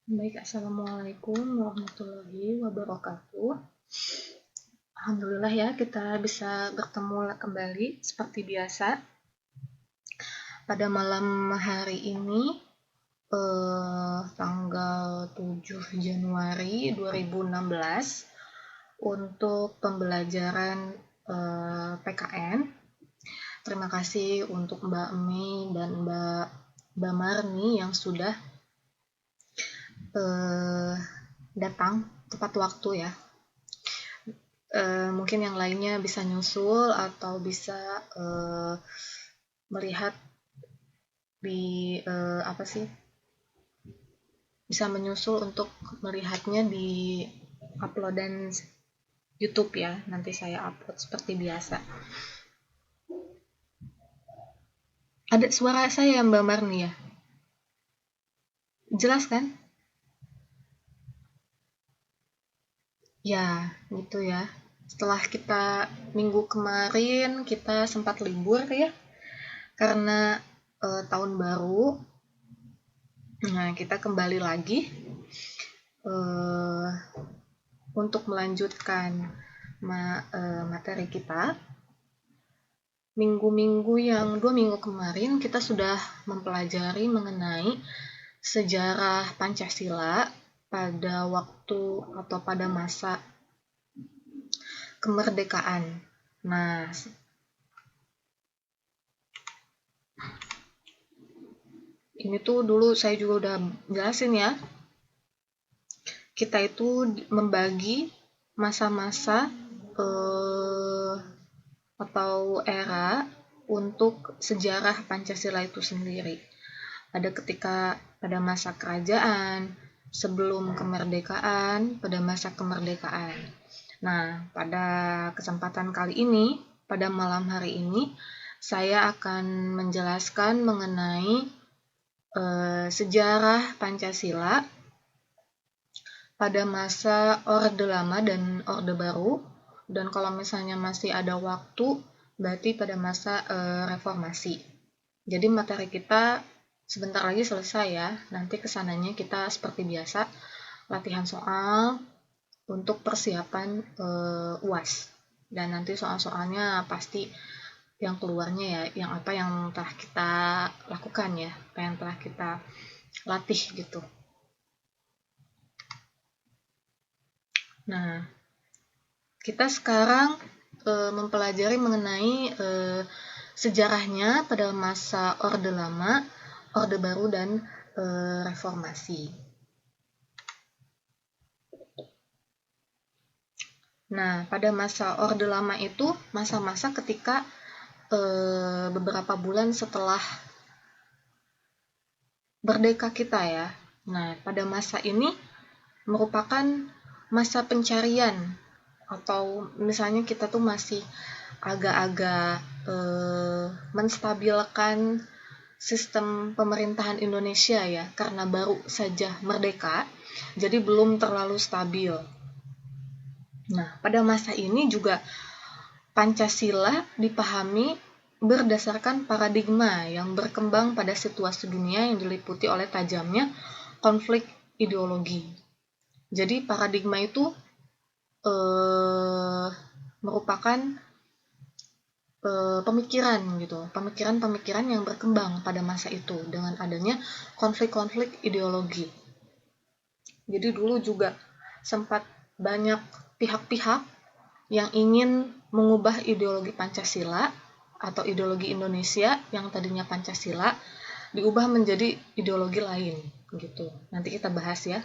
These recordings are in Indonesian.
Baik, Assalamualaikum warahmatullahi wabarakatuh. Alhamdulillah ya, kita bisa bertemu kembali seperti biasa pada malam hari ini, tanggal 7 Januari 2016 untuk pembelajaran PKN. Terima kasih untuk Mbak Emi dan Mbak Marni yang sudah eh, datang tepat waktu ya. Mungkin yang lainnya bisa nyusul atau bisa melihat di apa sih, bisa menyusul untuk melihatnya di uploadan YouTube ya. Nanti saya upload seperti biasa. Ada suara saya Mbak Marni ya? Jelas kan? Ya, gitu ya. Setelah kita minggu kemarin kita sempat libur ya karena tahun baru. Nah, kita kembali lagi eh, untuk melanjutkan materi kita. Dua minggu kemarin kita sudah mempelajari mengenai sejarah Pancasila pada waktu atau pada masa kemerdekaan. Nah, ini tuh dulu saya juga udah jelasin ya. Kita itu membagi masa-masa atau era untuk sejarah Pancasila itu sendiri. Ada ketika pada masa kerajaan, sebelum kemerdekaan, pada masa kemerdekaan. Nah, pada kesempatan kali ini, pada malam hari ini, saya akan menjelaskan mengenai sejarah Pancasila pada masa Orde Lama dan Orde Baru, dan kalau misalnya masih ada waktu, berarti pada masa Reformasi. Jadi materi kita sebentar lagi selesai ya. Nanti kesananya kita seperti biasa latihan soal untuk persiapan UAS. Dan nanti soal-soalnya pasti yang keluarnya ya, yang apa yang telah kita lakukan ya, apa yang telah kita latih gitu. Nah, kita sekarang mempelajari mengenai sejarahnya pada masa Orde Lama, Orde Baru, dan Reformasi. Nah, pada masa Orde Lama itu masa-masa ketika beberapa bulan setelah merdeka kita ya. Nah, pada masa ini merupakan masa pencarian atau misalnya kita tuh masih agak-agak menstabilkan sistem pemerintahan Indonesia ya, karena baru saja merdeka, jadi belum terlalu stabil. Nah, pada masa ini juga Pancasila dipahami berdasarkan paradigma yang berkembang pada situasi dunia yang diliputi oleh tajamnya konflik ideologi. Jadi paradigma itu merupakan pemikiran gitu, pemikiran-pemikiran yang berkembang pada masa itu dengan adanya konflik-konflik ideologi. Jadi dulu juga sempat banyak pihak-pihak yang ingin mengubah ideologi Pancasila atau ideologi Indonesia yang tadinya Pancasila diubah menjadi ideologi lain gitu. Nanti kita bahas ya.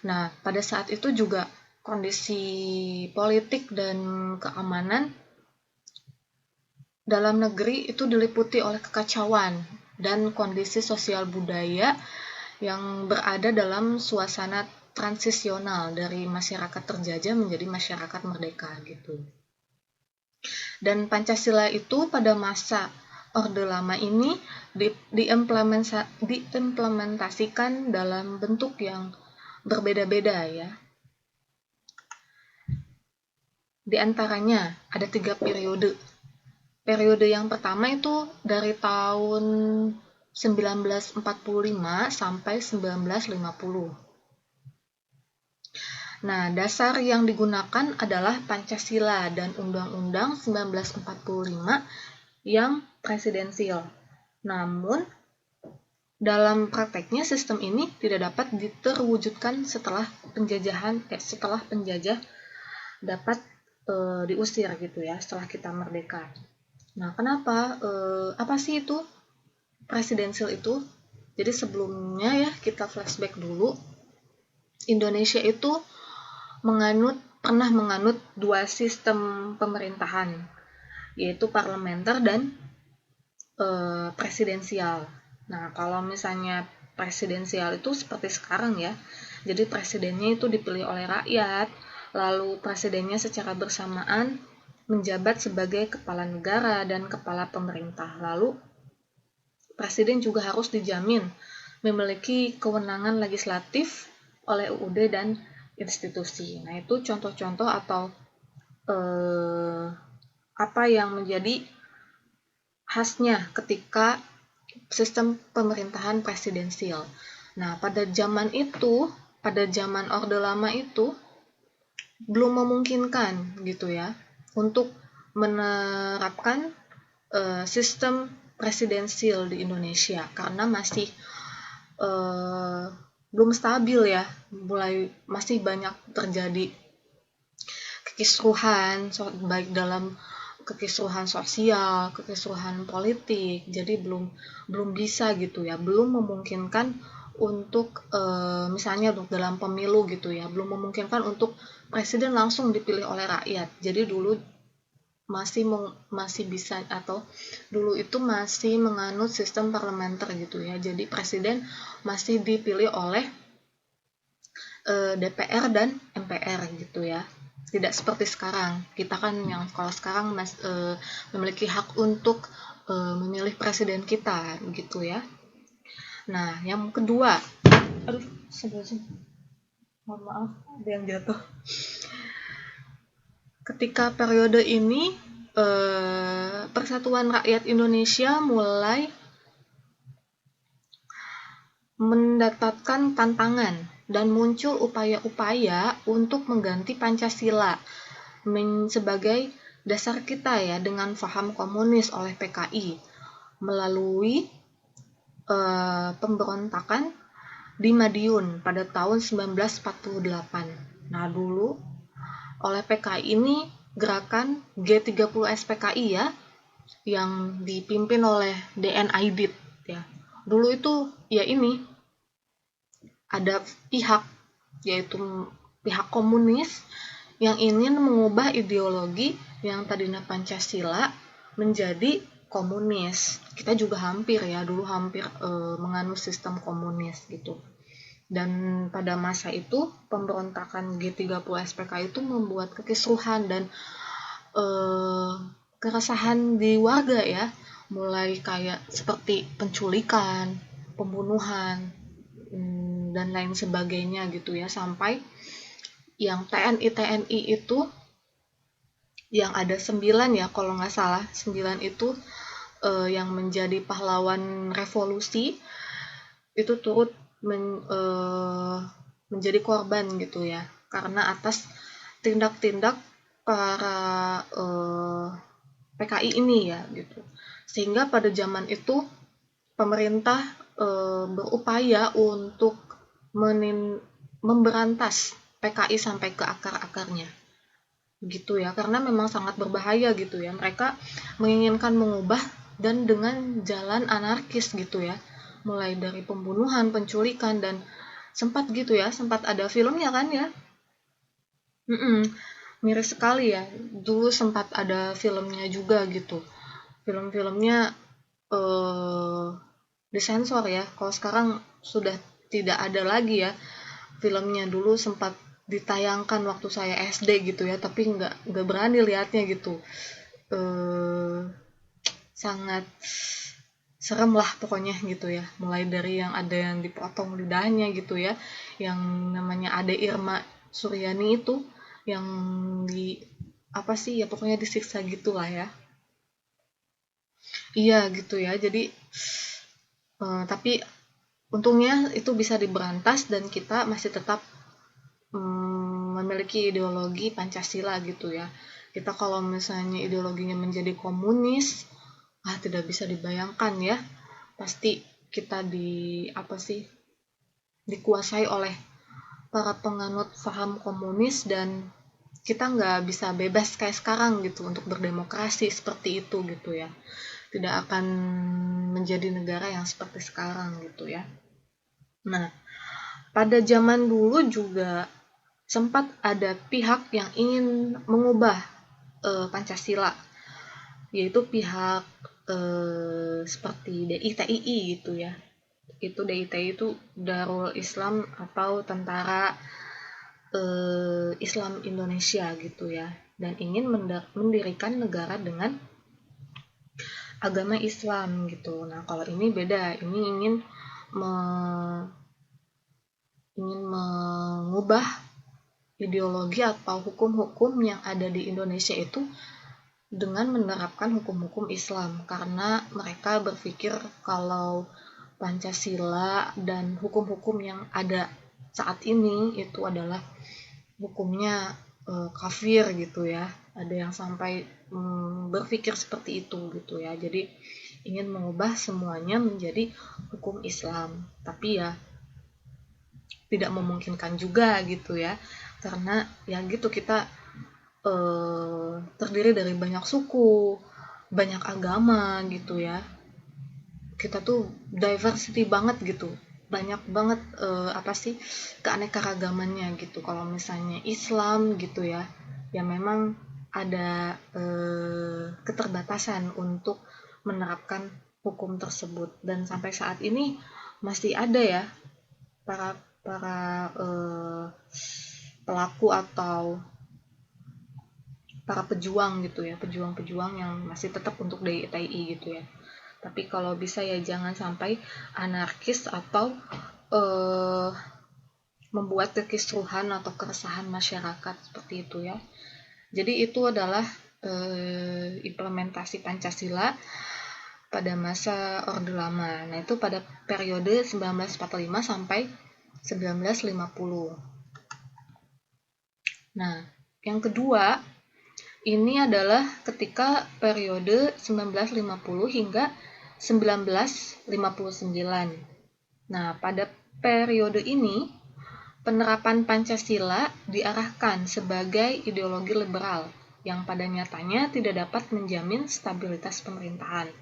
Nah, pada saat itu juga kondisi politik dan keamanan dalam negeri itu diliputi oleh kekacauan dan kondisi sosial budaya yang berada dalam suasana transisional dari masyarakat terjajah menjadi masyarakat merdeka gitu. Dan Pancasila itu pada masa Orde Lama ini diimplementasikan dalam bentuk yang berbeda-beda ya. Di antaranya ada 3 periode. Periode yang pertama itu dari tahun 1945 sampai 1950. Nah, dasar yang digunakan adalah Pancasila dan Undang-Undang 1945 yang presidensial. Namun, dalam prakteknya sistem ini tidak dapat terwujudkan setelah penjajah dapat diusir gitu ya, setelah kita merdeka. Nah, kenapa? Apa sih itu presidensial itu? Jadi sebelumnya ya kita flashback dulu. Indonesia itu pernah menganut dua sistem pemerintahan, yaitu parlementer dan presidensial. Nah, kalau misalnya presidensial itu seperti sekarang ya, jadi presidennya itu dipilih oleh rakyat, lalu presidennya secara bersamaan menjabat sebagai kepala negara dan kepala pemerintah. Lalu presiden juga harus dijamin memiliki kewenangan legislatif oleh UUD dan institusi. Nah, itu contoh-contoh atau apa yang menjadi khasnya ketika sistem pemerintahan presidensial. Nah, pada zaman Orde Lama itu belum memungkinkan gitu ya untuk menerapkan sistem presidensial di Indonesia karena masih belum stabil ya, masih banyak terjadi kekisruhan baik dalam kekisruhan sosial, kekisruhan politik, jadi belum bisa gitu ya, belum memungkinkan untuk misalnya dalam pemilu gitu ya, belum memungkinkan untuk presiden langsung dipilih oleh rakyat. Jadi dulu masih bisa atau dulu itu masih menganut sistem parlementer gitu ya. Jadi presiden masih dipilih oleh DPR dan MPR gitu ya. Tidak seperti sekarang. Kita kan yang kalau sekarang memiliki hak untuk memilih presiden kita gitu ya. Nah, yang kedua, mohon maaf ada yang jatuh. Ketika periode ini Persatuan Rakyat Indonesia mulai mendapatkan tantangan dan muncul upaya-upaya untuk mengganti Pancasila sebagai dasar kita ya dengan paham komunis oleh PKI melalui pemberontakan di Madiun pada tahun 1948. Nah, dulu oleh PKI ini gerakan G30 SPKI ya yang dipimpin oleh DN Aidit ya. Dulu itu ya ini ada pihak yaitu pihak komunis yang ingin mengubah ideologi yang tadinya Pancasila menjadi komunis. Kita juga hampir menganut sistem komunis gitu. Dan pada masa itu pemberontakan G30 SPK itu membuat kekisruhan dan keresahan di warga ya, mulai kayak seperti penculikan, pembunuhan dan lain sebagainya gitu ya, sampai yang TNI itu yang ada 9 ya kalau nggak salah, 9 itu yang menjadi pahlawan revolusi itu turut menjadi korban gitu ya, karena atas tindak-tindak para PKI ini ya gitu. Sehingga pada zaman itu pemerintah berupaya untuk memberantas PKI sampai ke akar-akarnya gitu ya, karena memang sangat berbahaya gitu ya. Mereka menginginkan mengubah dan dengan jalan anarkis gitu ya, mulai dari pembunuhan, penculikan, dan sempat ada filmnya kan ya. Miris sekali ya, dulu sempat ada filmnya juga gitu. Film-filmnya disensor ya, kalau sekarang sudah tidak ada lagi ya filmnya. Dulu sempat ditayangkan waktu saya SD gitu ya, tapi nggak berani lihatnya gitu. Sangat serem lah pokoknya gitu ya, mulai dari yang ada yang dipotong lidahnya gitu ya, yang namanya Ade Irma Suryani itu yang pokoknya disiksa gitulah ya. Iya gitu ya, jadi tapi untungnya itu bisa diberantas dan kita masih tetap memiliki ideologi Pancasila gitu ya. Kita kalau misalnya ideologinya menjadi komunis, tidak bisa dibayangkan ya. Pasti kita dikuasai oleh para penganut paham komunis dan kita nggak bisa bebas kayak sekarang gitu untuk berdemokrasi seperti itu gitu ya. Tidak akan menjadi negara yang seperti sekarang gitu ya. Nah, pada zaman dulu juga sempat ada pihak yang ingin mengubah Pancasila, yaitu pihak seperti DITII gitu ya. Itu DITII itu Darul Islam atau Tentara Islam Indonesia gitu ya, dan ingin mendirikan negara dengan agama Islam gitu. Nah, kalau ini beda, ini ingin mengubah ideologi atau hukum-hukum yang ada di Indonesia itu dengan menerapkan hukum-hukum Islam, karena mereka berpikir kalau Pancasila dan hukum-hukum yang ada saat ini itu adalah hukumnya kafir gitu ya. Ada yang sampai berpikir seperti itu gitu ya. Jadi ingin mengubah semuanya menjadi hukum Islam, tapi ya tidak memungkinkan juga gitu ya, karena ya gitu kita terdiri dari banyak suku, banyak agama gitu ya. Kita tuh diversity banget gitu, banyak banget keanekaragamannya gitu. Kalau misalnya Islam gitu ya, ya memang ada keterbatasan untuk menerapkan hukum tersebut, dan sampai saat ini masih ada ya para pelaku atau para pejuang gitu ya, pejuang-pejuang yang masih tetap untuk DITII gitu ya. Tapi kalau bisa ya jangan sampai anarkis atau membuat kekisruhan atau keresahan masyarakat seperti itu ya. Jadi itu adalah implementasi Pancasila pada masa Orde Lama. Nah, itu pada periode 1945 sampai 1950. Nah, yang kedua ini adalah ketika periode 1950 hingga 1959. Nah, pada periode ini penerapan Pancasila diarahkan sebagai ideologi liberal yang pada nyatanya tidak dapat menjamin stabilitas pemerintahan.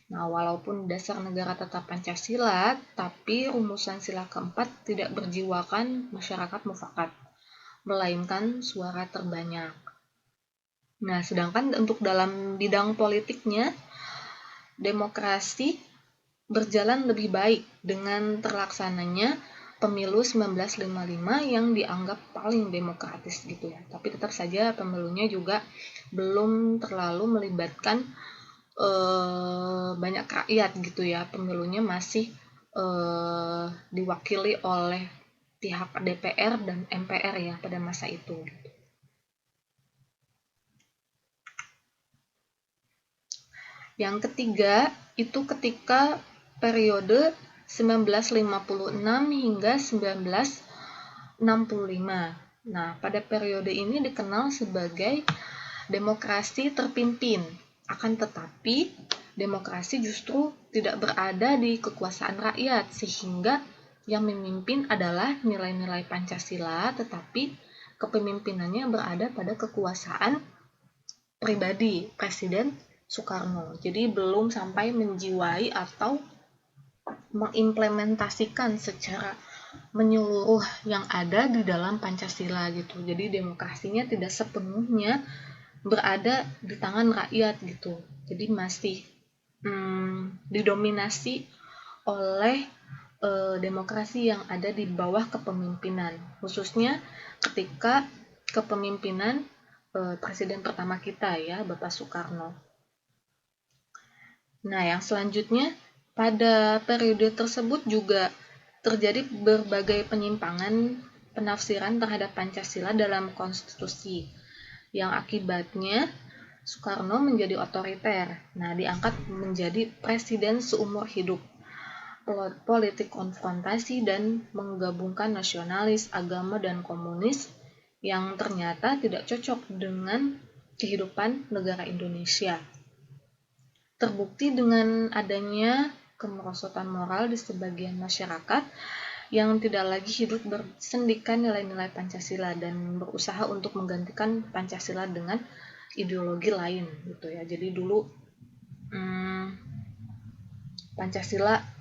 Nah, walaupun dasar negara tetap Pancasila, tapi rumusan sila keempat tidak berjiwakan masyarakat mufakat, melainkan suara terbanyak. Nah, sedangkan untuk dalam bidang politiknya, demokrasi berjalan lebih baik dengan terlaksananya pemilu 1955 yang dianggap paling demokratis gitu ya. Tapi tetap saja pemilunya juga belum terlalu melibatkan banyak rakyat gitu ya. Pemilunya masih diwakili oleh pihak DPR dan MPR ya pada masa itu gitu. Yang ketiga itu ketika periode 1956 hingga 1965. Nah, pada periode ini dikenal sebagai demokrasi terpimpin. Akan tetapi, demokrasi justru tidak berada di kekuasaan rakyat, sehingga yang memimpin adalah nilai-nilai Pancasila, tetapi kepemimpinannya berada pada kekuasaan pribadi Presiden Soekarno. Jadi belum sampai menjiwai atau mengimplementasikan secara menyeluruh yang ada di dalam Pancasila gitu. Jadi demokrasinya tidak sepenuhnya berada di tangan rakyat gitu. Jadi masih didominasi oleh demokrasi yang ada di bawah kepemimpinan, khususnya ketika kepemimpinan presiden pertama kita ya, Bapak Soekarno. Nah, yang selanjutnya pada periode tersebut juga terjadi berbagai penyimpangan penafsiran terhadap Pancasila dalam konstitusi, yang akibatnya Soekarno menjadi otoriter. Nah, diangkat menjadi presiden seumur hidup. politik konfrontasi dan menggabungkan nasionalis, agama, dan komunis yang ternyata tidak cocok dengan kehidupan negara Indonesia. Terbukti dengan adanya kemerosotan moral di sebagian masyarakat yang tidak lagi hidup bersendikan nilai-nilai Pancasila dan berusaha untuk menggantikan Pancasila dengan ideologi lain gitu ya. Jadi dulu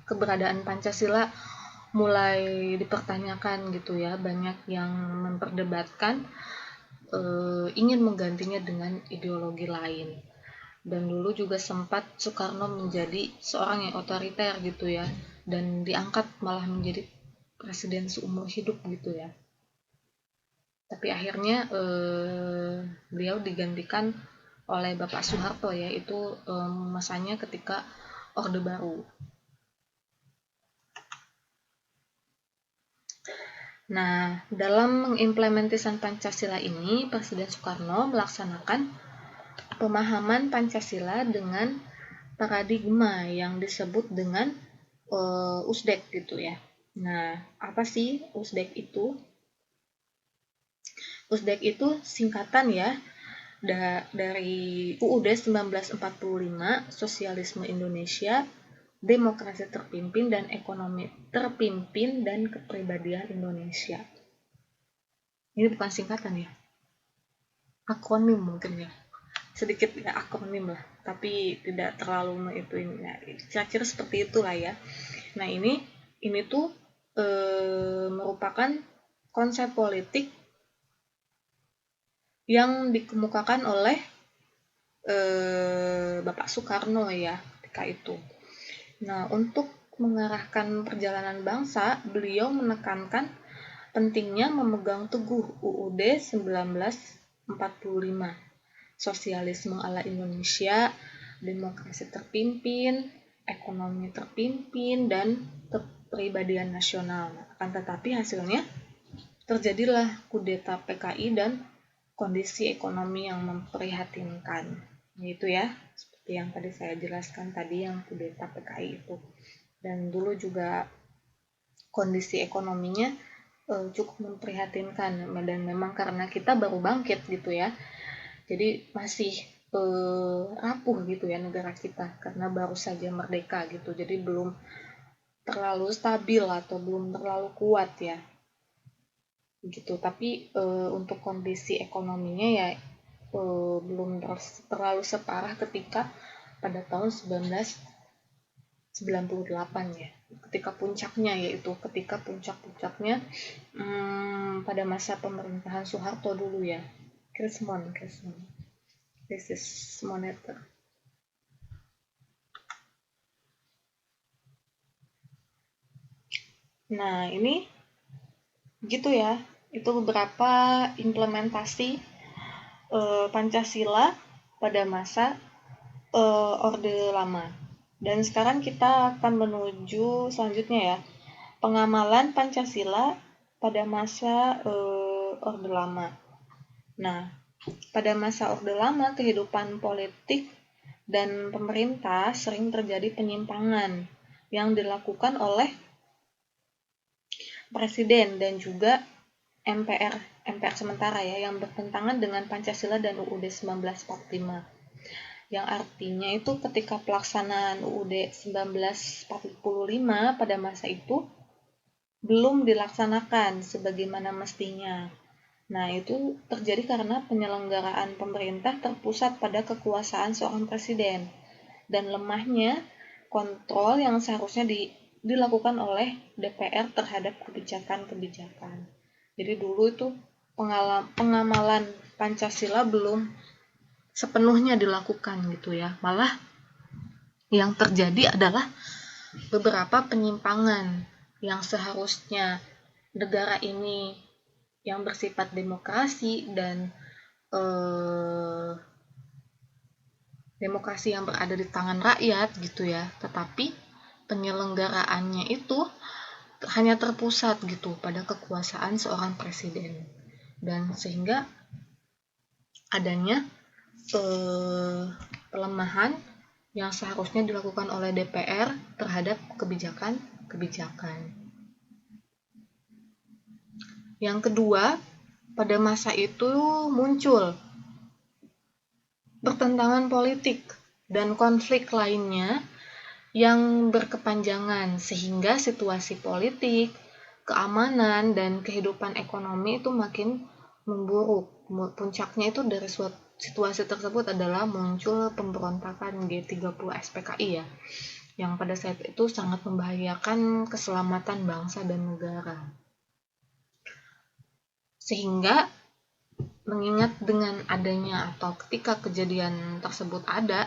keberadaan Pancasila mulai dipertanyakan gitu ya, banyak yang memperdebatkan ingin menggantinya dengan ideologi lain. Dan dulu juga sempat Soekarno menjadi seorang yang otoriter gitu ya, dan diangkat malah menjadi presiden seumur hidup gitu ya. Tapi akhirnya beliau digantikan oleh Bapak Soeharto ya, itu masanya ketika Orde Baru. Nah, dalam mengimplementasikan Pancasila ini, Presiden Soekarno melaksanakan pemahaman Pancasila dengan paradigma yang disebut dengan USDEK gitu ya. Nah, apa sih USDEK itu? USDEK itu singkatan ya dari UUD 1945, Sosialisme Indonesia, Demokrasi Terpimpin dan Ekonomi Terpimpin dan Kepribadian Indonesia. Ini bukan singkatan ya, akronim mungkin ya, sedikit ya akronim lah, tapi tidak terlalu itu ini ya, kira-kira seperti itulah ya. Nah ini tuh merupakan konsep politik yang dikemukakan oleh Bapak Soekarno ya ketika itu. Nah, untuk mengarahkan perjalanan bangsa, beliau menekankan pentingnya memegang teguh UUD 1945, sosialisme ala Indonesia, demokrasi terpimpin, ekonomi terpimpin, dan kepribadian nasional. Akan tetapi hasilnya terjadilah kudeta PKI dan kondisi ekonomi yang memprihatinkan. Yaitu ya, seperti yang tadi saya jelaskan tadi, yang kudeta PKI itu. Dan dulu juga kondisi ekonominya cukup memprihatinkan, dan memang karena kita baru bangkit gitu ya, jadi masih rapuh gitu ya negara kita karena baru saja merdeka gitu, jadi belum terlalu stabil atau belum terlalu kuat ya gitu. Tapi untuk kondisi ekonominya ya belum terlalu separah ketika pada tahun 1998 ya, ketika puncaknya, yaitu ketika puncaknya pada masa pemerintahan Soeharto dulu ya, krisis moneter. Nah ini gitu ya, itu beberapa implementasi Pancasila pada masa Orde Lama. Dan sekarang kita akan menuju selanjutnya ya, pengamalan Pancasila pada masa Orde Lama. Nah, pada masa Orde Lama, kehidupan politik dan pemerintah sering terjadi penyimpangan yang dilakukan oleh Presiden dan juga MPR sementara ya, yang bertentangan dengan Pancasila dan UUD 1945. Yang artinya itu ketika pelaksanaan UUD 1945 pada masa itu belum dilaksanakan sebagaimana mestinya. Nah, itu terjadi karena penyelenggaraan pemerintah terpusat pada kekuasaan seorang presiden dan lemahnya kontrol yang seharusnya dilakukan oleh DPR terhadap kebijakan-kebijakan. Jadi dulu itu pengamalan Pancasila belum sepenuhnya dilakukan gitu ya. Malah yang terjadi adalah beberapa penyimpangan yang seharusnya negara ini yang bersifat demokrasi dan demokrasi yang berada di tangan rakyat gitu ya, tetapi penyelenggaraannya itu hanya terpusat gitu pada kekuasaan seorang presiden, dan sehingga adanya pelemahan yang seharusnya dilakukan oleh DPR terhadap kebijakan kebijakan. Yang kedua, pada masa itu muncul pertentangan politik dan konflik lainnya yang berkepanjangan sehingga situasi politik, keamanan, dan kehidupan ekonomi itu makin memburuk. Puncaknya itu dari situasi tersebut adalah muncul pemberontakan G30 SPKI ya, yang pada saat itu sangat membahayakan keselamatan bangsa dan negara. Sehingga mengingat dengan adanya atau ketika kejadian tersebut ada,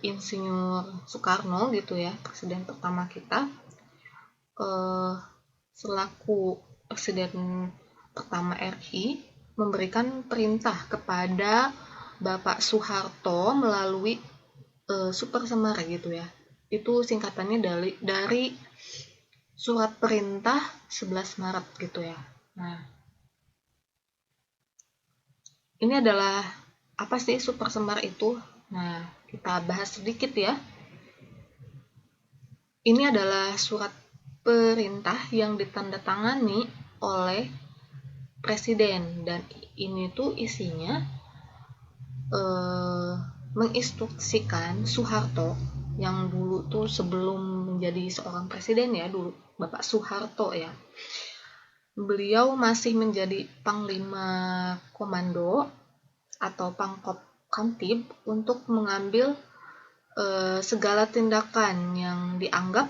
Insinyur Soekarno gitu ya, presiden pertama kita, selaku presiden pertama RI memberikan perintah kepada Bapak Soeharto melalui Super Semar gitu ya. Itu singkatannya dari surat perintah 11 Maret gitu ya. Nah, ini adalah apa sih Super Semar itu? Nah, kita bahas sedikit ya. Ini adalah surat perintah yang ditandatangani oleh presiden dan ini tuh isinya menginstruksikan Soeharto yang dulu tuh sebelum menjadi seorang presiden ya, dulu Bapak Soeharto ya. Beliau masih menjadi Panglima Komando atau Pangkop Kamtib untuk mengambil segala tindakan yang dianggap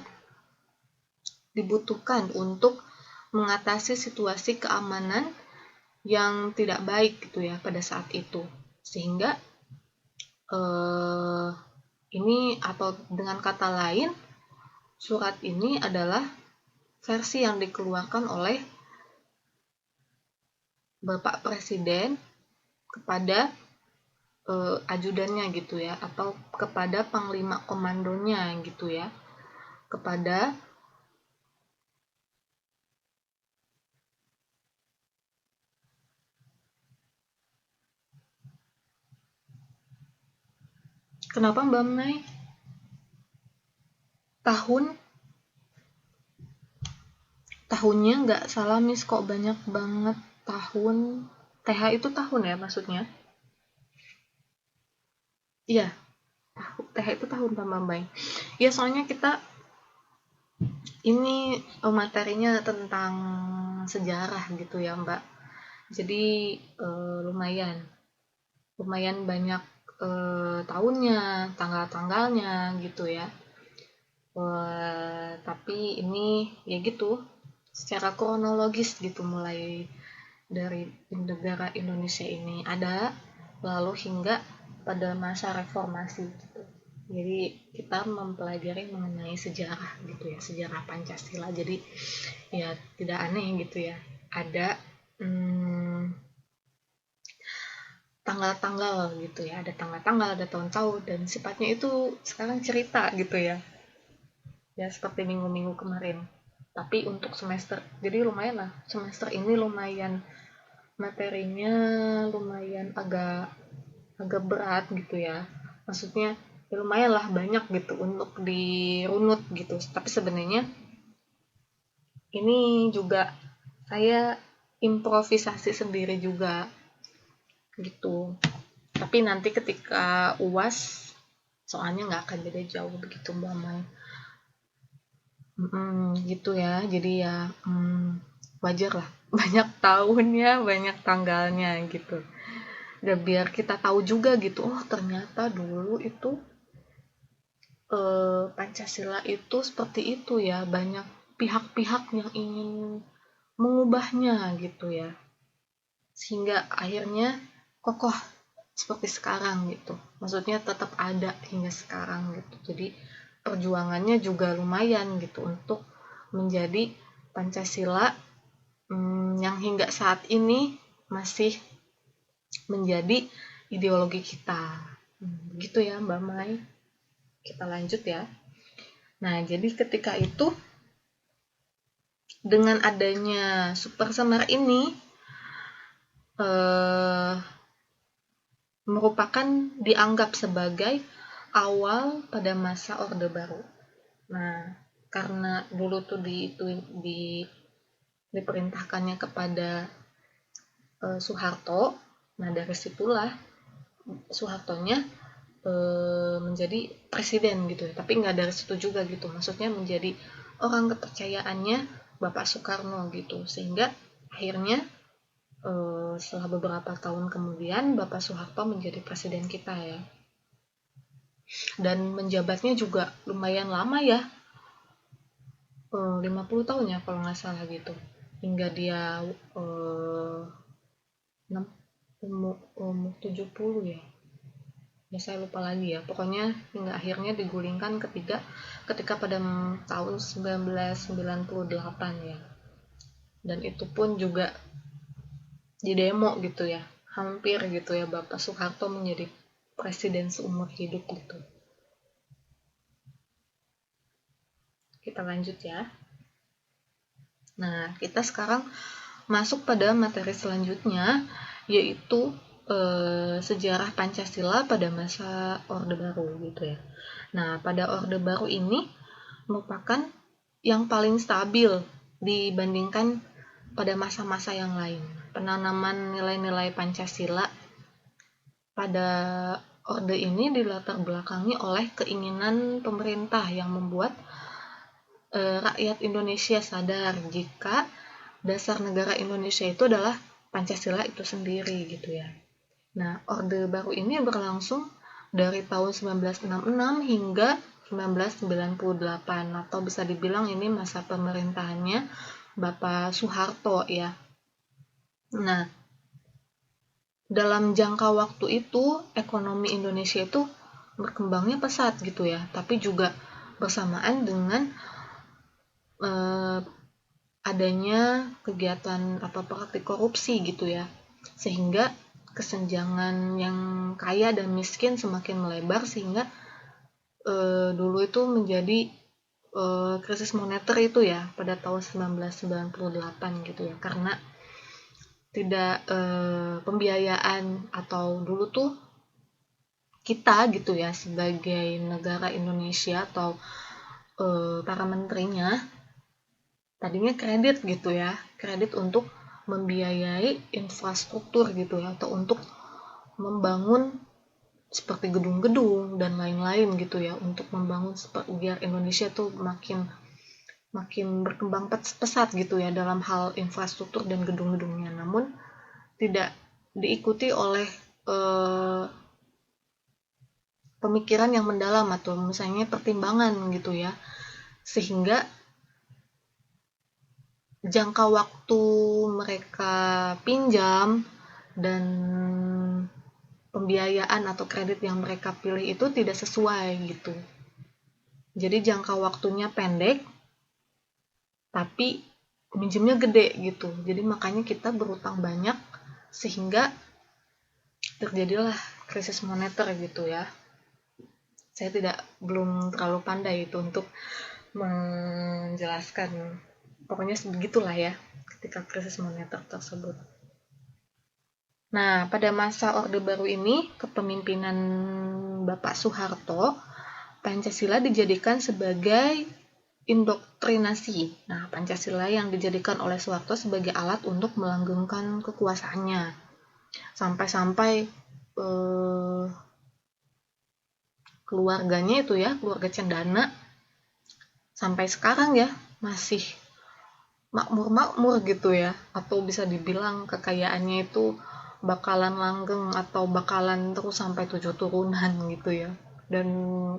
dibutuhkan untuk mengatasi situasi keamanan yang tidak baik gitu ya pada saat itu. Sehingga ini atau dengan kata lain surat ini adalah versi yang dikeluarkan oleh Bapak Presiden kepada ajudannya gitu ya, atau kepada Panglima Komandonya gitu ya, kepada kenapa Mbak Mai? Tahunnya nggak salah Miss, kok banyak banget tahun. TH itu tahun ya maksudnya? Iya, TH itu tahun Mbak Mai. Ya soalnya kita ini materinya tentang sejarah gitu ya Mbak. Jadi lumayan banyak tahunnya, tanggal-tanggalnya gitu ya. Tapi ini ya gitu secara kronologis gitu, mulai dari negara Indonesia ini ada lalu hingga pada masa reformasi gitu. Jadi kita mempelajari mengenai sejarah gitu ya, sejarah Pancasila. Jadi ya tidak aneh gitu ya, ada tanggal-tanggal gitu ya, ada tanggal-tanggal, ada tahun-tahun, dan sifatnya itu sekarang cerita gitu ya, ya seperti minggu-minggu kemarin. Tapi untuk semester, jadi lumayan lah, semester ini lumayan materinya lumayan agak berat gitu ya, maksudnya ya lumayan lah banyak gitu untuk dirunut gitu. Tapi sebenarnya ini juga saya improvisasi sendiri juga gitu. Tapi nanti ketika UAS soalnya nggak akan beda jauh begitu Mbak Mai. Gitu ya, jadi ya wajar lah banyak tahunnya, banyak tanggalnya gitu. Dan biar kita tahu juga gitu, oh ternyata dulu itu Pancasila itu seperti itu ya, banyak pihak-pihak yang ingin mengubahnya gitu ya, sehingga akhirnya kokoh seperti sekarang gitu, maksudnya tetap ada hingga sekarang gitu. Jadi perjuangannya juga lumayan gitu untuk menjadi Pancasila yang hingga saat ini masih menjadi ideologi kita. Gitu ya Mbak Mai. Kita lanjut ya. Nah, jadi ketika itu dengan adanya Super Semar ini merupakan dianggap sebagai awal pada masa Orde Baru. Nah, karena dulu tuh diperintahkannya kepada Soeharto. Nah dari situlah Soehartonya menjadi presiden gitu ya, tapi nggak dari situ juga gitu, maksudnya menjadi orang kepercayaannya Bapak Soekarno gitu, sehingga akhirnya setelah beberapa tahun kemudian Bapak Soeharto menjadi presiden kita ya, dan menjabatnya juga lumayan lama ya, 50 tahun ya kalau nggak salah gitu, hingga dia umur 70 ya. Ya saya lupa lagi ya, pokoknya hingga akhirnya digulingkan ketika pada tahun 1998 ya, dan itu pun juga di demo gitu ya, hampir gitu ya Bapak Soeharto menjadi presiden seumur hidup gitu. Kita lanjut ya. Nah kita sekarang masuk pada materi selanjutnya, yaitu sejarah Pancasila pada masa Orde Baru gitu ya. Nah, pada Orde Baru ini merupakan yang paling stabil dibandingkan pada masa-masa yang lain. Penanaman nilai-nilai Pancasila pada Orde ini dilatar belakangi oleh keinginan pemerintah yang membuat rakyat Indonesia sadar jika dasar negara Indonesia itu adalah Pancasila itu sendiri gitu ya. Nah, Orde Baru ini berlangsung dari tahun 1966 hingga 1998, atau bisa dibilang ini masa pemerintahannya Bapak Soeharto ya. Nah, dalam jangka waktu itu ekonomi Indonesia itu berkembangnya pesat gitu ya, tapi juga bersamaan dengan adanya kegiatan praktik korupsi gitu ya, sehingga kesenjangan yang kaya dan miskin semakin melebar, sehingga dulu itu menjadi krisis moneter itu ya pada tahun 1998 gitu ya, karena tidak pembiayaan, atau dulu tuh kita gitu ya sebagai negara Indonesia atau para menterinya tadinya kredit gitu ya, kredit untuk membiayai infrastruktur gitu ya, atau untuk membangun seperti gedung-gedung dan lain-lain gitu ya, untuk membangun biar Indonesia tuh makin berkembang pesat gitu ya dalam hal infrastruktur dan gedung-gedungnya. Namun tidak diikuti oleh pemikiran yang mendalam atau misalnya pertimbangan gitu ya, sehingga jangka waktu mereka pinjam dan pembiayaan atau kredit yang mereka pilih itu tidak sesuai gitu. Jadi jangka waktunya pendek, tapi minjemnya gede gitu. Jadi makanya kita berutang banyak, sehingga terjadilah krisis moneter gitu ya. Saya belum terlalu pandai itu untuk menjelaskan. Pokoknya begitulah ya ketika krisis moneter tersebut. Nah, pada masa Orde Baru ini, kepemimpinan Bapak Soeharto, Pancasila dijadikan sebagai indoktrinasi. Nah, Pancasila yang dijadikan oleh Soeharto sebagai alat untuk melanggengkan kekuasaannya. Sampai-sampai keluarganya itu ya, keluarga Cendana, sampai sekarang ya masih makmur-makmur gitu ya, atau bisa dibilang kekayaannya itu bakalan langgeng atau bakalan terus sampai 7 turunan gitu ya. Dan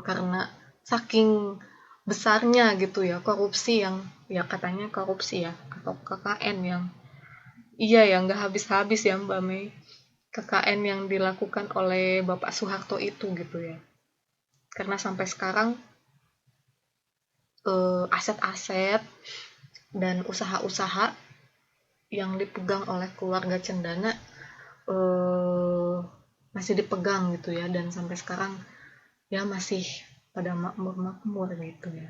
karena saking besarnya gitu ya korupsi yang ya katanya korupsi ya, atau KKN yang yang nggak habis-habis ya Mbak Mei, KKN yang dilakukan oleh Bapak Soeharto itu gitu ya. Karena sampai sekarang aset-aset dan usaha-usaha yang dipegang oleh keluarga Cendana masih dipegang gitu ya, dan sampai sekarang ya masih pada makmur-makmur gitu ya.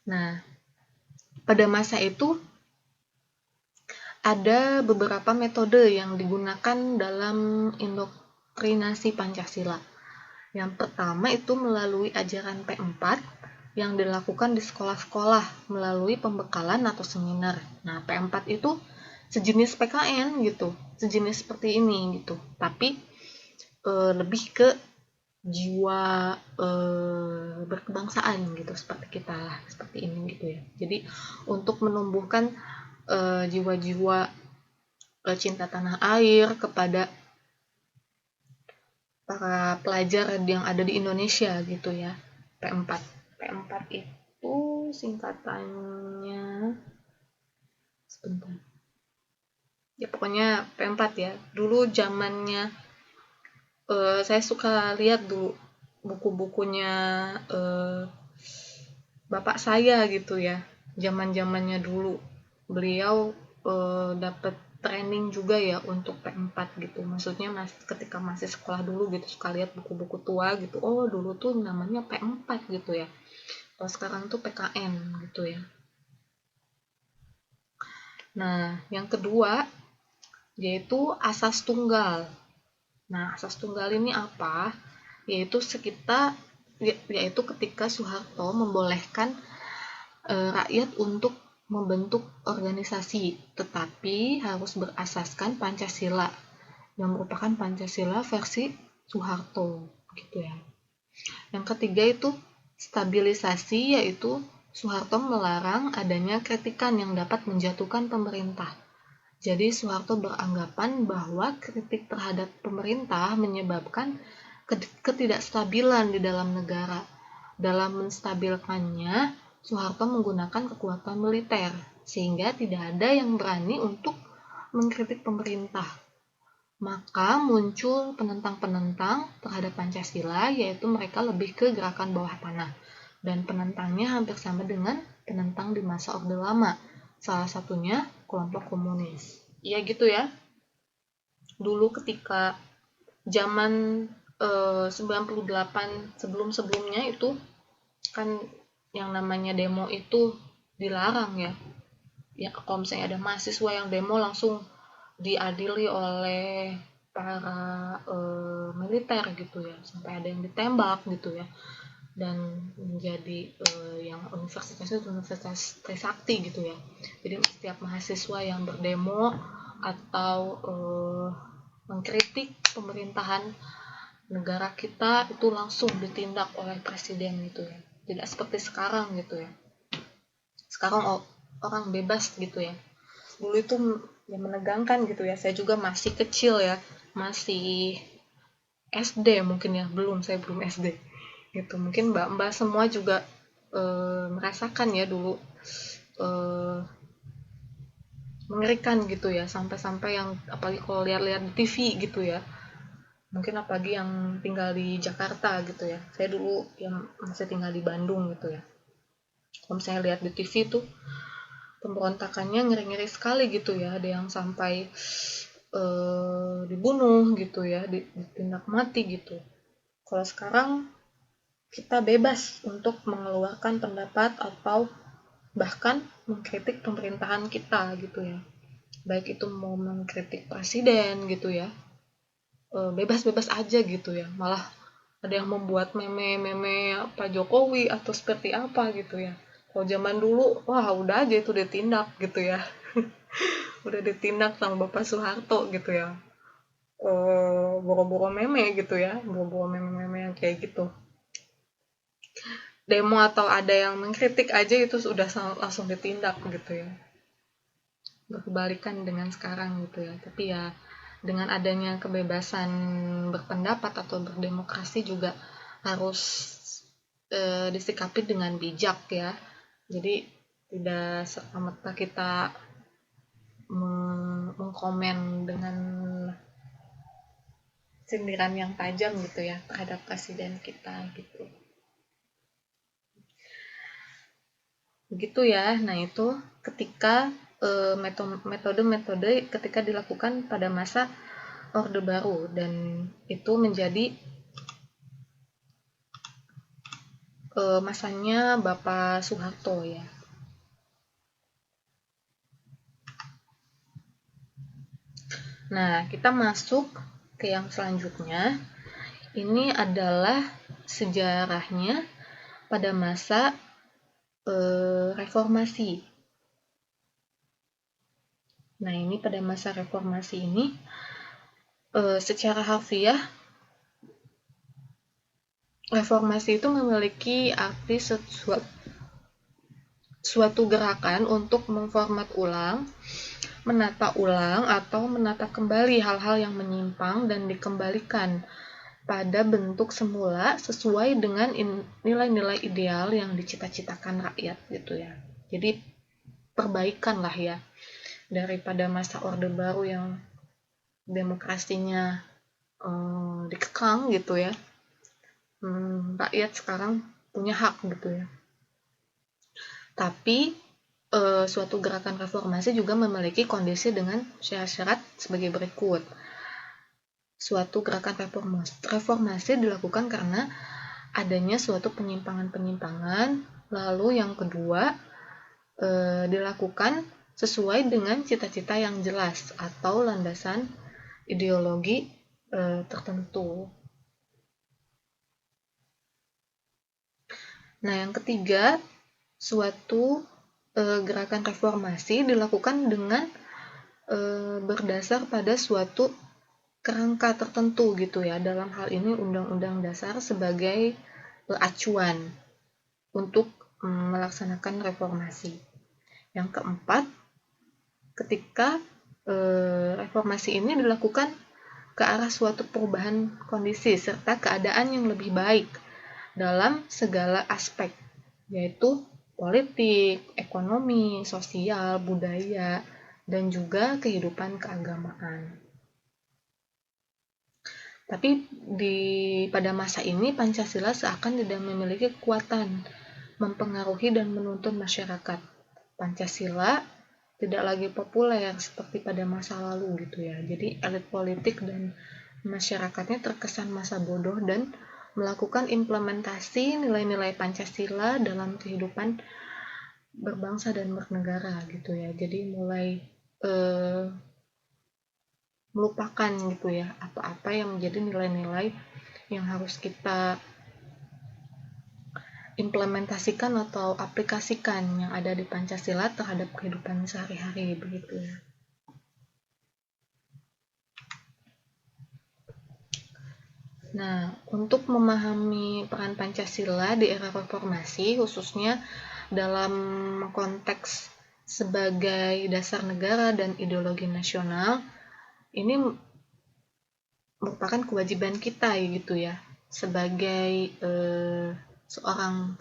Nah, pada masa itu ada beberapa metode yang digunakan dalam indoktrinasi Pancasila. Yang pertama itu melalui ajaran P4 yang dilakukan di sekolah-sekolah melalui pembekalan atau seminar. Nah, P4 itu sejenis PKN gitu, sejenis seperti ini gitu. Tapi lebih ke jiwa berkebangsaan gitu, seperti kita lah, seperti ini gitu ya. Jadi untuk menumbuhkan jiwa-jiwa cinta tanah air kepada para pelajar yang ada di Indonesia gitu ya. P4 itu singkatannya, sebentar ya, pokoknya P4 ya. Dulu zamannya saya suka lihat dulu buku-bukunya bapak saya gitu ya, zaman-zamannya dulu beliau dapat training juga ya untuk P4 gitu. Maksudnya ketika masih sekolah dulu gitu suka lihat buku-buku tua gitu. Oh, dulu tuh namanya P4 gitu ya. Kalau sekarang tuh PKN gitu ya. Nah, yang kedua yaitu asas tunggal. Nah, asas tunggal ini apa? Yaitu ketika Soeharto membolehkan rakyat untuk membentuk organisasi, tetapi harus berasaskan Pancasila, yang merupakan Pancasila versi Soeharto, gitu ya. Yang ketiga itu stabilisasi, yaitu Soeharto melarang adanya kritikan yang dapat menjatuhkan pemerintah. Jadi Soeharto beranggapan bahwa kritik terhadap pemerintah menyebabkan ketidakstabilan di dalam negara. Dalam menstabilkannya, Soeharto menggunakan kekuatan militer, sehingga tidak ada yang berani untuk mengkritik pemerintah. Maka muncul penentang-penentang terhadap Pancasila, yaitu mereka lebih ke gerakan bawah tanah. Dan penentangnya hampir sama dengan penentang di masa Orde Lama. Salah satunya kelompok komunis. Iya gitu ya. Dulu ketika zaman 98 sebelum-sebelumnya itu kan yang namanya demo itu dilarang ya. Ya kalau misalnya ada mahasiswa yang demo langsung diadili oleh para militer gitu ya, sampai ada yang ditembak gitu ya, dan menjadi yang universitas itu Universitas Trisakti gitu ya. Jadi setiap mahasiswa yang berdemo atau mengkritik pemerintahan negara kita itu langsung ditindak oleh presiden gitu ya. Tidak seperti sekarang gitu ya. Sekarang orang bebas gitu ya. Dulu itu ya menegangkan gitu ya. Saya juga masih kecil ya, masih SD mungkin ya, saya belum SD gitu. Mungkin mbak-mbak semua juga merasakan ya dulu mengerikan gitu ya, sampai-sampai yang apalagi kalau lihat-lihat di TV gitu ya, mungkin apalagi yang tinggal di Jakarta gitu ya. Saya dulu yang masih tinggal di Bandung gitu ya, kalau misalnya lihat di TV tuh pemberontakannya ngeri-ngeri sekali gitu ya. Ada yang sampai dibunuh gitu ya, ditindak mati gitu. Kalau sekarang kita bebas untuk mengeluarkan pendapat atau bahkan mengkritik pemerintahan kita gitu ya, baik itu mau mengkritik presiden gitu ya, bebas-bebas aja gitu ya. Malah ada yang membuat meme-meme Pak Jokowi atau seperti apa gitu ya. Kalau zaman dulu, wah udah aja itu ditindak gitu ya. Udah ditindak sama Bapak Soeharto gitu ya. Boro-boro meme gitu ya, boro-boro meme-meme yang kayak gitu. Demo atau ada yang mengkritik aja itu sudah langsung ditindak gitu ya. Berkebalikan dengan sekarang gitu ya. Tapi ya dengan adanya kebebasan berpendapat atau berdemokrasi juga harus disikapi dengan bijak ya. Jadi tidak serta-merta kita mengkomen dengan sindiran yang tajam gitu ya terhadap presiden kita gitu. Begitu ya. Nah, itu ketika metode-metode ketika dilakukan pada masa Orde Baru, dan itu menjadi masanya Bapak Soeharto ya. Nah, kita masuk ke yang selanjutnya. Ini adalah sejarahnya pada masa reformasi. Nah, ini pada masa reformasi ini secara harfiah reformasi itu memiliki arti suatu gerakan untuk memformat ulang, menata ulang, atau menata kembali hal-hal yang menyimpang dan dikembalikan pada bentuk semula sesuai dengan nilai-nilai ideal yang dicita-citakan rakyat gitu ya. Jadi perbaikan lah ya daripada masa Orde Baru yang demokrasinya dikekang gitu ya. Rakyat sekarang punya hak gitu ya. Tapi suatu gerakan reformasi juga memiliki kondisi dengan syarat-syarat sebagai berikut. Suatu gerakan reformasi dilakukan karena adanya suatu penyimpangan-penyimpangan, lalu yang kedua dilakukan sesuai dengan cita-cita yang jelas atau landasan ideologi tertentu. Nah, yang ketiga, suatu gerakan reformasi dilakukan dengan berdasar pada suatu kerangka tertentu gitu ya. Dalam hal ini Undang-Undang Dasar sebagai acuan untuk melaksanakan reformasi. Yang keempat, ketika reformasi ini dilakukan ke arah suatu perubahan kondisi serta keadaan yang lebih baik dalam segala aspek, yaitu politik, ekonomi, sosial, budaya, dan juga kehidupan keagamaan. Tapi pada masa ini Pancasila seakan tidak memiliki kekuatan mempengaruhi dan menuntun masyarakat. Pancasila tidak lagi populer seperti pada masa lalu gitu ya. Jadi elit politik dan masyarakatnya terkesan masa bodoh dan melakukan implementasi nilai-nilai Pancasila dalam kehidupan berbangsa dan bernegara gitu ya. Jadi mulai melupakan gitu ya apa-apa yang menjadi nilai-nilai yang harus kita implementasikan atau aplikasikan yang ada di Pancasila terhadap kehidupan sehari-hari begitu ya. Nah, untuk memahami peran Pancasila di era reformasi khususnya dalam konteks sebagai dasar negara dan ideologi nasional, ini merupakan kewajiban kita gitu ya sebagai seorang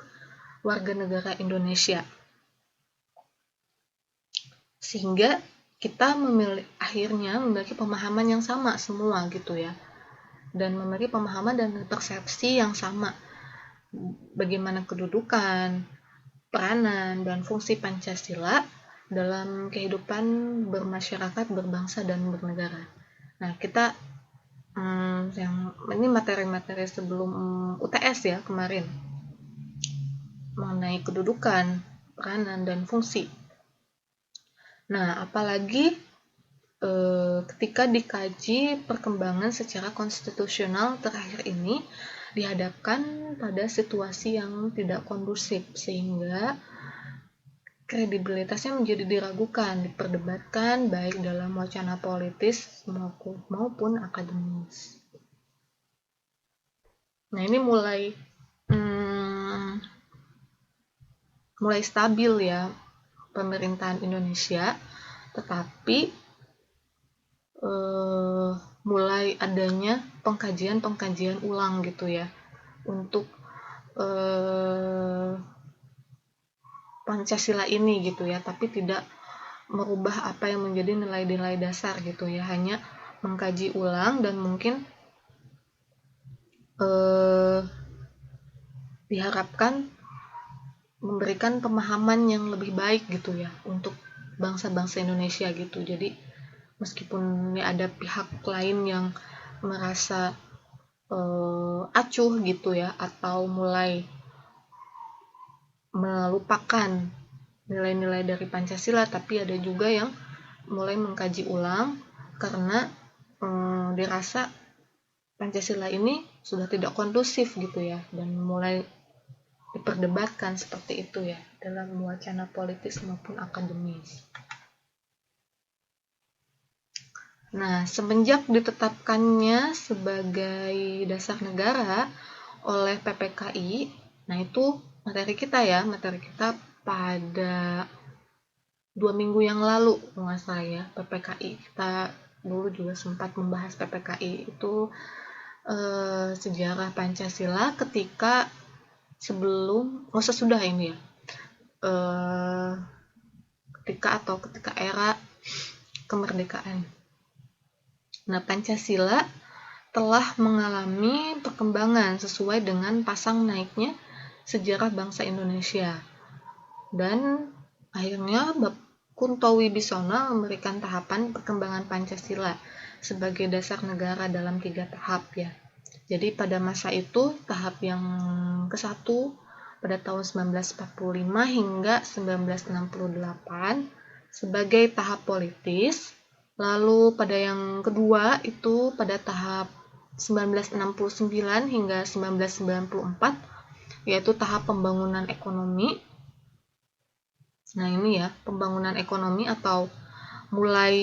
warga negara Indonesia, sehingga kita akhirnya memiliki pemahaman yang sama semua gitu ya, dan memiliki pemahaman dan persepsi yang sama bagaimana kedudukan, peranan, dan fungsi Pancasila dalam kehidupan bermasyarakat, berbangsa, dan bernegara. Nah, kita yang ini materi-materi sebelum UTS ya kemarin mengenai kedudukan, peranan, dan fungsi. Nah, apalagi ketika dikaji perkembangan secara konstitusional terakhir ini dihadapkan pada situasi yang tidak kondusif sehingga kredibilitasnya menjadi diragukan, diperdebatkan baik dalam wacana politis maupun akademis. Nah, ini mulai stabil ya pemerintahan Indonesia, tetapi mulai adanya pengkajian ulang gitu ya untuk Pancasila ini gitu ya, tapi tidak merubah apa yang menjadi nilai-nilai dasar gitu ya, hanya mengkaji ulang dan mungkin diharapkan memberikan pemahaman yang lebih baik gitu ya untuk bangsa-bangsa Indonesia gitu. Jadi meskipun ada pihak lain yang merasa acuh gitu ya atau mulai melupakan nilai-nilai dari Pancasila, tapi ada juga yang mulai mengkaji ulang karena dirasa Pancasila ini sudah tidak kondusif gitu ya, dan mulai diperdebatkan seperti itu ya dalam wacana politis maupun akademis. Nah, semenjak ditetapkannya sebagai dasar negara oleh PPKI, nah itu materi kita pada 2 minggu yang lalu, nggak salah ya, PPKI. Kita dulu juga sempat membahas PPKI itu sejarah Pancasila ketika sesudah ini ya, ketika era kemerdekaan. Nah, Pancasila telah mengalami perkembangan sesuai dengan pasang naiknya sejarah bangsa Indonesia. Dan akhirnya Kunto Wibisono memberikan tahapan perkembangan Pancasila sebagai dasar negara dalam 3 tahap ya. Jadi pada masa itu tahap yang ke-1 pada tahun 1945 hingga 1968 sebagai tahap politis. Lalu pada yang kedua itu pada tahap 1969 hingga 1994 yaitu tahap pembangunan ekonomi. Nah ini ya, pembangunan ekonomi atau mulai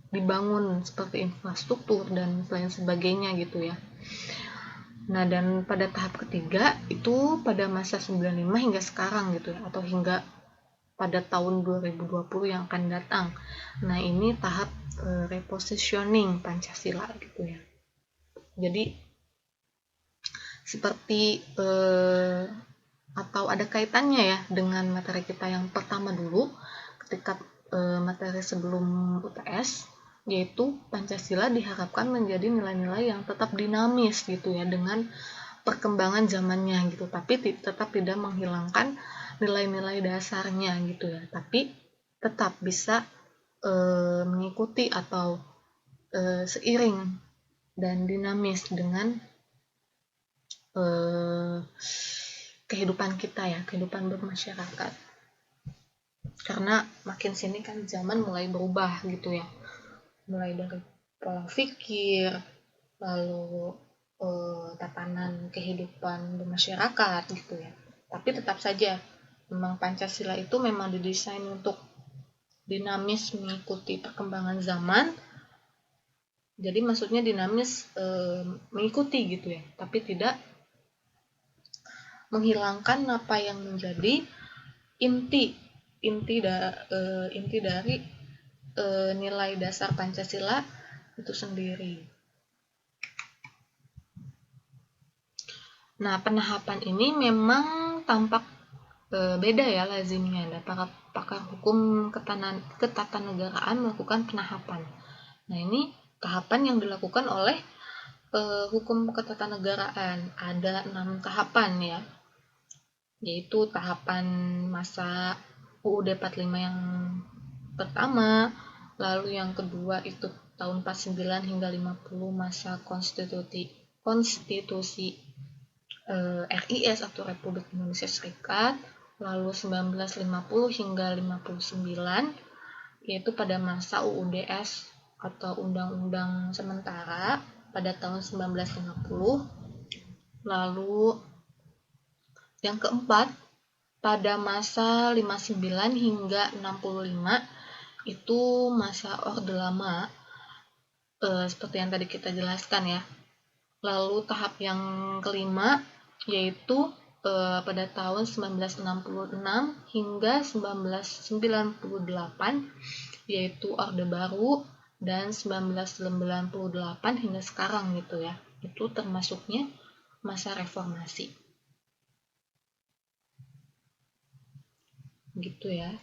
dibangun seperti infrastruktur dan lain sebagainya gitu ya. Nah dan pada tahap ketiga itu pada masa 95 hingga sekarang gitu ya, atau hingga pada tahun 2020 yang akan datang. Nah ini tahap repositioning Pancasila gitu ya. Jadi seperti atau ada kaitannya ya dengan materi kita yang pertama dulu ketika materi sebelum UTS, yaitu Pancasila diharapkan menjadi nilai-nilai yang tetap dinamis gitu ya dengan perkembangan zamannya gitu, tapi tetap tidak menghilangkan nilai-nilai dasarnya gitu ya, tapi tetap bisa mengikuti atau seiring dan dinamis dengan kehidupan kita ya, kehidupan bermasyarakat. Karena makin sini kan zaman mulai berubah gitu ya, mulai dari pola pikir, lalu tatanan kehidupan bermasyarakat gitu ya. Tapi tetap saja memang Pancasila itu memang didesain untuk dinamis mengikuti perkembangan zaman. Jadi maksudnya dinamis mengikuti gitu ya, tapi tidak menghilangkan apa yang menjadi inti dari nilai dasar Pancasila itu sendiri. Nah, penahapan ini memang tampak beda ya lazimnya. Para pakar hukum ketatanegaraan melakukan penahapan. Nah, ini tahapan yang dilakukan oleh hukum ketatanegaraan. Ada 6 tahapan ya, yaitu tahapan masa UUD 45 yang pertama, lalu yang kedua itu tahun 49 hingga 50 masa konstitusi RIS atau Republik Indonesia Serikat, lalu 1950 hingga 59 yaitu pada masa UUDS atau Undang-Undang Sementara pada tahun 1950. Lalu yang keempat pada masa 59 hingga 65 itu masa Orde Lama, seperti yang tadi kita jelaskan ya. Lalu tahap yang kelima yaitu pada tahun 1966 hingga 1998 yaitu Orde Baru, dan 1998 hingga sekarang gitu ya. Itu termasuknya masa reformasi. Gitu ya.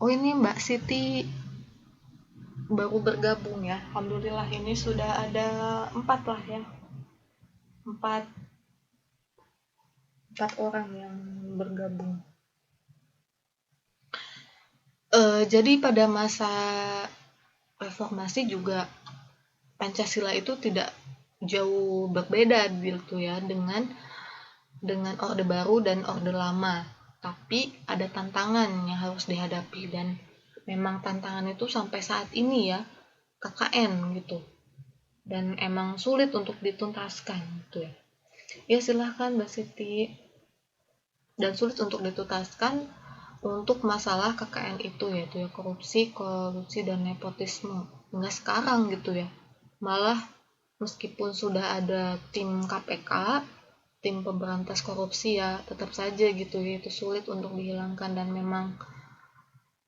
Oh ini Mbak Siti baru bergabung ya. Alhamdulillah ini sudah ada 4 lah ya. 4 orang yang bergabung. Jadi pada masa reformasi juga Pancasila itu tidak jauh berbeda gitu ya dengan dengan Orde Baru dan Orde Lama. Tapi ada tantangan yang harus dihadapi dan memang tantangan itu sampai saat ini ya, KKN gitu. Dan emang sulit untuk dituntaskan gitu ya. Ya silahkan Mbak Siti. Dan sulit untuk dituntaskan untuk masalah KKN itu yaitu ya korupsi dan nepotisme. Enggak sekarang gitu ya. Malah meskipun sudah ada tim KPK, tim pemberantas korupsi ya tetap saja gitu ya itu sulit untuk dihilangkan dan memang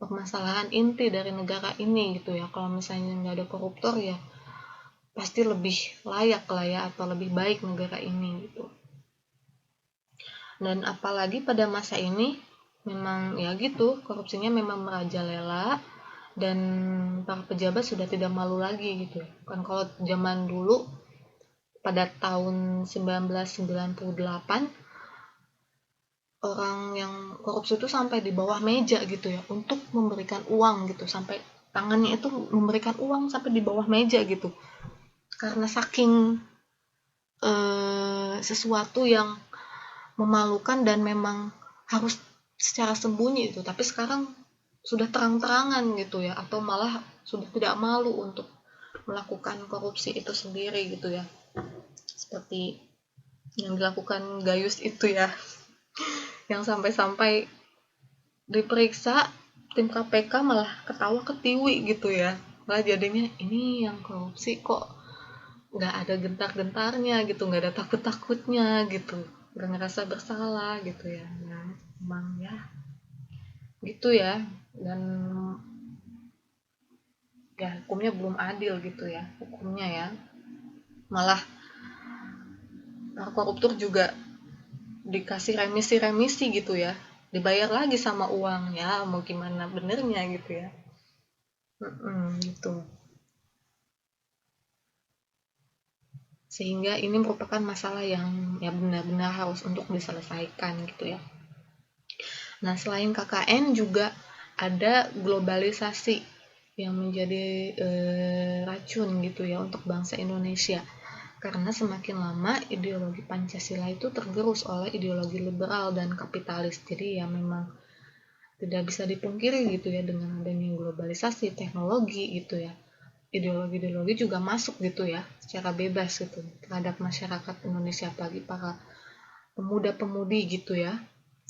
permasalahan inti dari negara ini gitu ya. Kalau misalnya nggak ada koruptor ya pasti lebih layak lah ya atau lebih baik negara ini gitu. Dan apalagi pada masa ini memang ya gitu korupsinya memang merajalela dan para pejabat sudah tidak malu lagi gitu. Kan kalau zaman dulu pada tahun 1998 orang yang korupsi itu sampai di bawah meja gitu ya untuk memberikan uang gitu sampai tangannya itu memberikan uang sampai di bawah meja gitu karena saking sesuatu yang memalukan dan memang harus secara sembunyi itu. Tapi sekarang sudah terang-terangan gitu ya atau malah sudah tidak malu untuk melakukan korupsi itu sendiri gitu ya seperti yang dilakukan Gayus itu ya yang sampai-sampai diperiksa tim KPK malah ketawa ketiwi gitu ya malah jadinya ini yang korupsi kok nggak ada gentar-gentarnya gitu nggak ada takut-takutnya gitu nggak ngerasa bersalah gitu ya nah emang ya gitu ya dan ya hukumnya belum adil gitu ya hukumnya ya malah koruptor juga dikasih remisi gitu ya dibayar lagi sama uang ya mau gimana benernya gitu ya gitu sehingga ini merupakan masalah yang ya benar-benar harus untuk diselesaikan gitu ya. Nah selain KKN juga ada globalisasi yang menjadi racun gitu ya untuk bangsa Indonesia karena semakin lama ideologi Pancasila itu tergerus oleh ideologi liberal dan kapitalis jadi ya memang tidak bisa dipungkiri gitu ya dengan adanya globalisasi teknologi gitu ya ideologi-ideologi juga masuk gitu ya secara bebas gitu terhadap masyarakat Indonesia apalagi para pemuda-pemudi gitu ya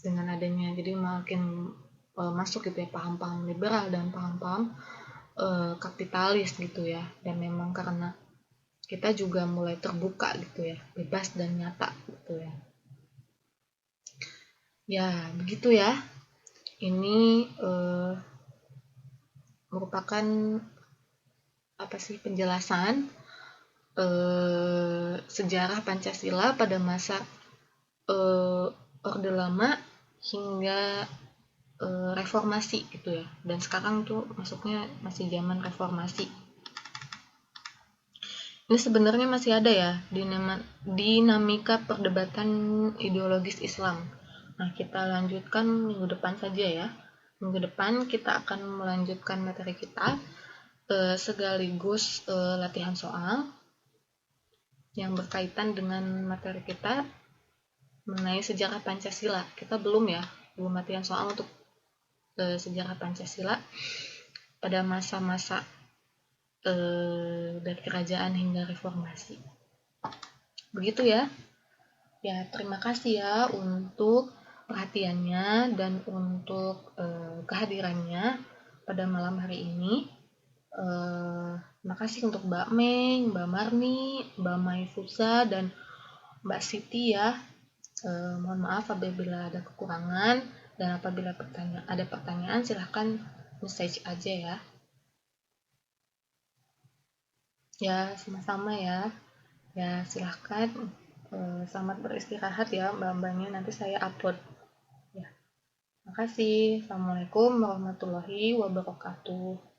dengan adanya jadi makin masuk gitu ya paham-paham liberal dan paham-paham kapitalis gitu ya dan memang karena kita juga mulai terbuka gitu ya bebas dan nyata gitu ya ya begitu ya ini merupakan apa sih penjelasan sejarah Pancasila pada masa Orde Lama hingga reformasi gitu ya dan sekarang tuh masuknya masih zaman reformasi ini sebenarnya masih ada ya dinamika perdebatan ideologis Islam nah kita lanjutkan minggu depan saja ya minggu depan kita akan melanjutkan materi kita sekaligus latihan soal yang berkaitan dengan materi kita mengenai sejarah Pancasila kita belum latihan soal untuk sejarah Pancasila pada masa-masa dari kerajaan hingga reformasi. Begitu ya. Ya, terima kasih ya untuk perhatiannya dan untuk kehadirannya pada malam hari ini. Terima kasih untuk Mbak Meng, Mbak Marni, Mbak Maifuza, dan Mbak Siti ya. Mohon maaf apabila ada kekurangan dan apabila ada pertanyaan silahkan message aja ya. Ya, sama-sama ya. Ya, silahkan. Selamat beristirahat ya mbak-mbaknya. Nanti saya upload. Ya, makasih. Assalamualaikum warahmatullahi wabarakatuh.